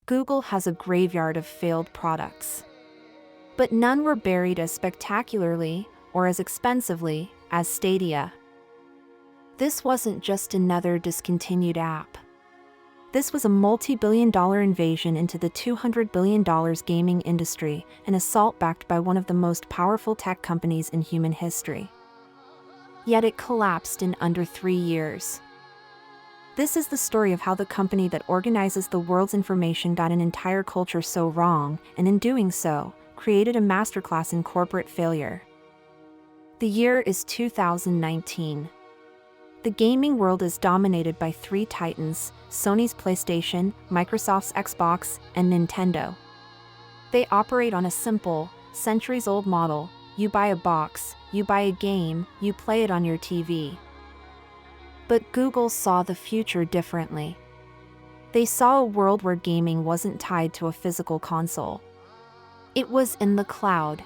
Google has a graveyard of failed products. But none were buried as spectacularly or as expensively as Stadia. This wasn't just another discontinued app. This was a multi-billion-dollar invasion into the $200 billion gaming industry, an assault backed by one of the most powerful tech companies in human history. Yet it collapsed in under 3 years. This is the story of how the company that organizes the world's information got an entire culture so wrong, and in doing so, created a masterclass in corporate failure. The year is 2019. The gaming world is dominated by 3 titans: Sony's PlayStation, Microsoft's Xbox, and Nintendo. They operate on a simple, centuries-old model: you buy a box, you buy a game, you play it on your TV. But Google saw the future differently. They saw a world where gaming wasn't tied to a physical console. It was in the cloud.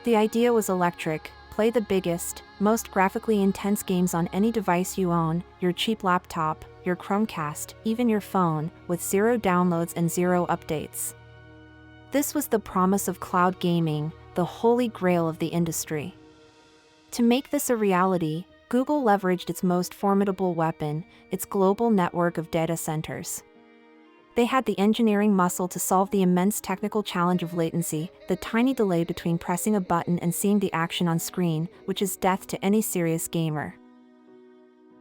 The idea was electric: play the biggest, most graphically intense games on any device you own, your cheap laptop, your Chromecast, even your phone, with 0 downloads and 0 updates. This was the promise of cloud gaming, the holy grail of the industry. To make this a reality, Google leveraged its most formidable weapon, its global network of data centers. They had the engineering muscle to solve the immense technical challenge of latency, the tiny delay between pressing a button and seeing the action on screen, which is death to any serious gamer.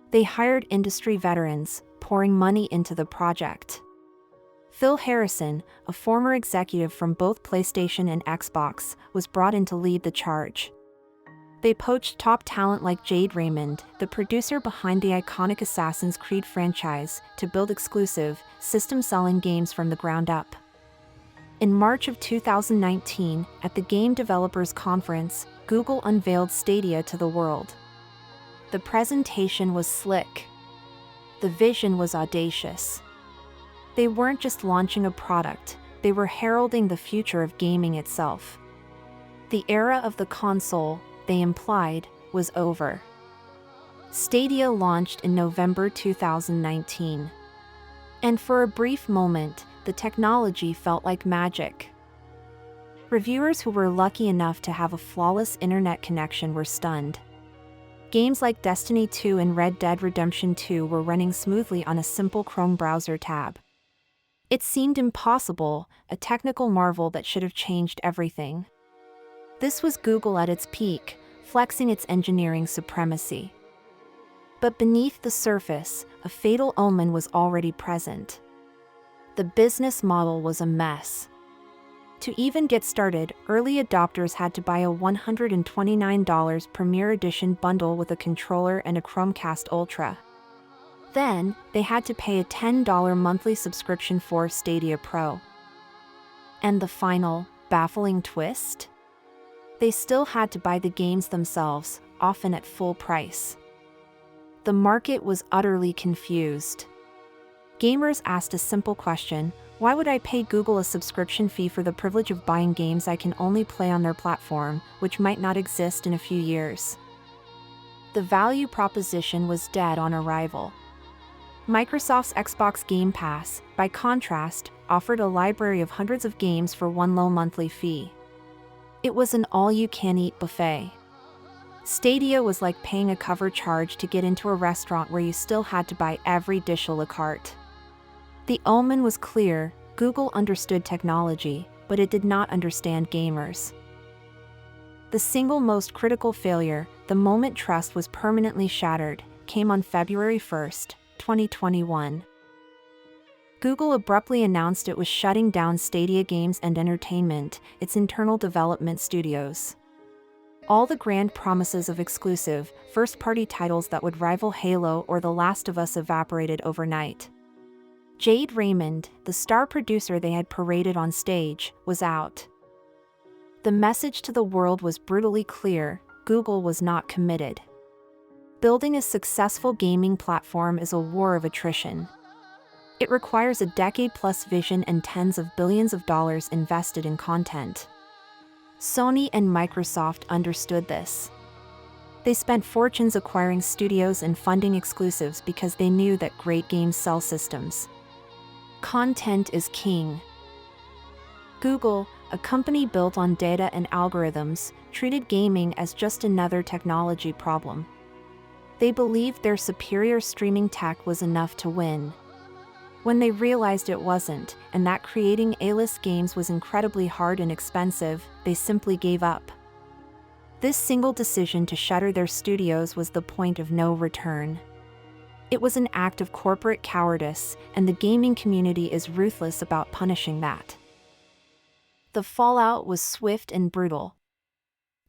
They hired industry veterans, pouring money into the project. Phil Harrison, a former executive from both PlayStation and Xbox, was brought in to lead the charge. They poached top talent like Jade Raymond, the producer behind the iconic Assassin's Creed franchise, to build exclusive, system-selling games from the ground up. In March of 2019, at the Game Developers Conference, Google unveiled Stadia to the world. The presentation was slick. The vision was audacious. They weren't just launching a product, they were heralding the future of gaming itself. The era of the console, they implied, was over. Stadia launched in November 2019. And for a brief moment, the technology felt like magic. Reviewers who were lucky enough to have a flawless internet connection were stunned. Games like Destiny 2 and Red Dead Redemption 2 were running smoothly on a simple Chrome browser tab. It seemed impossible, a technical marvel that should have changed everything. This was Google at its peak, flexing its engineering supremacy. But beneath the surface, a fatal omen was already present. The business model was a mess. To even get started, early adopters had to buy a $129 Premier Edition bundle with a controller and a Chromecast Ultra. Then, they had to pay a $10 monthly subscription for Stadia Pro. And the final, baffling twist? They still had to buy the games themselves, often at full price. The market was utterly confused. Gamers asked a simple question: why would I pay Google a subscription fee for the privilege of buying games I can only play on their platform, which might not exist in a few years? The value proposition was dead on arrival. Microsoft's Xbox Game Pass, by contrast, offered a library of hundreds of games for one low monthly fee. It was an all-you-can-eat buffet. Stadia was like paying a cover charge to get into a restaurant where you still had to buy every dish a la carte. The omen was clear: Google understood technology, but it did not understand gamers. The single most critical failure, the moment trust was permanently shattered, came on February 1, 2021. Google abruptly announced it was shutting down Stadia Games and Entertainment, its internal development studios. All the grand promises of exclusive, first-party titles that would rival Halo or The Last of Us evaporated overnight. Jade Raymond, the star producer they had paraded on stage, was out. The message to the world was brutally clear: Google was not committed. Building a successful gaming platform is a war of attrition. It requires a decade-plus vision and tens of billions of dollars invested in content. Sony and Microsoft understood this. They spent fortunes acquiring studios and funding exclusives because they knew that great games sell systems. Content is king. Google, a company built on data and algorithms, treated gaming as just another technology problem. They believed their superior streaming tech was enough to win. When they realized it wasn't, and that creating A-list games was incredibly hard and expensive, they simply gave up. This single decision to shutter their studios was the point of no return. It was an act of corporate cowardice, and the gaming community is ruthless about punishing that. The fallout was swift and brutal.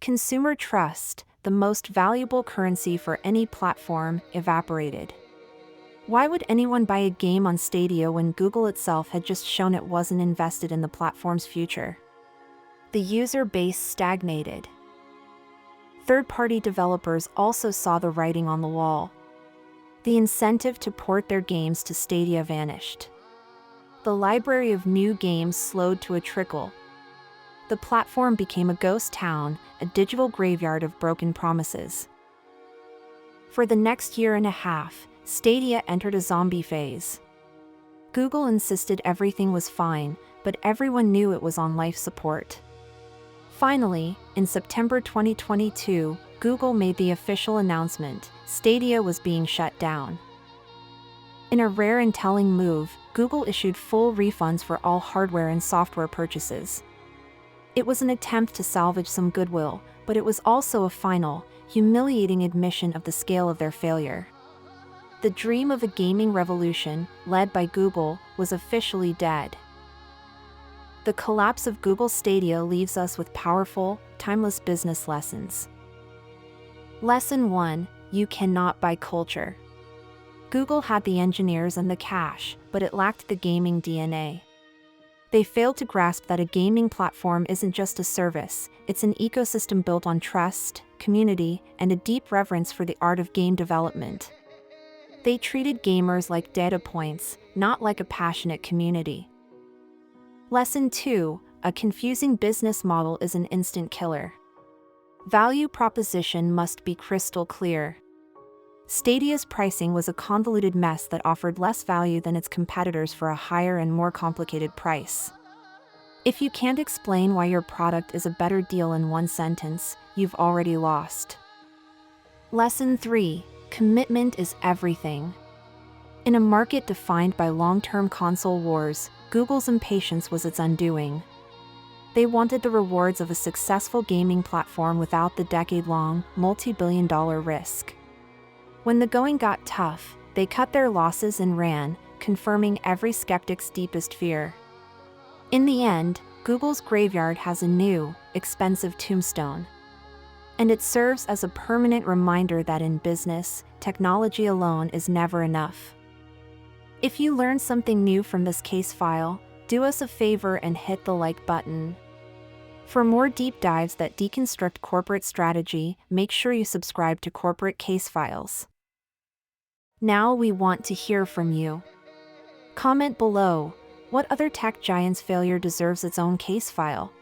Consumer trust, the most valuable currency for any platform, evaporated. Why would anyone buy a game on Stadia when Google itself had just shown it wasn't invested in the platform's future? The user base stagnated. Third-party developers also saw the writing on the wall. The incentive to port their games to Stadia vanished. The library of new games slowed to a trickle. The platform became a ghost town, a digital graveyard of broken promises. For the next year and a half, Stadia entered a zombie phase. Google insisted everything was fine, but everyone knew it was on life support. Finally, in September 2022, Google made the official announcement: Stadia was being shut down. In a rare and telling move, Google issued full refunds for all hardware and software purchases. It was an attempt to salvage some goodwill, but it was also a final, humiliating admission of the scale of their failure. The dream of a gaming revolution, led by Google, was officially dead. The collapse of Google Stadia leaves us with powerful, timeless business lessons. Lesson 1: You cannot buy culture. Google had the engineers and the cash, but it lacked the gaming DNA. They failed to grasp that a gaming platform isn't just a service, it's an ecosystem built on trust, community, and a deep reverence for the art of game development. They treated gamers like data points, not like a passionate community. Lesson 2: A confusing business model is an instant killer. Value proposition must be crystal clear. Stadia's pricing was a convoluted mess that offered less value than its competitors for a higher and more complicated price. If you can't explain why your product is a better deal in one sentence, you've already lost. Lesson 3: Commitment is everything. In a market defined by long-term console wars, Google's impatience was its undoing. They wanted the rewards of a successful gaming platform without the decade-long, multi-billion-dollar risk. When the going got tough, they cut their losses and ran, confirming every skeptic's deepest fear. In the end, Google's graveyard has a new, expensive tombstone. And it serves as a permanent reminder that in business, technology alone is never enough. If you learned something new from this case file, do us a favor and hit the like button. For more deep dives that deconstruct corporate strategy, make sure you subscribe to Corporate Case Files. Now we want to hear from you. Comment below, what other tech giant's failure deserves its own case file?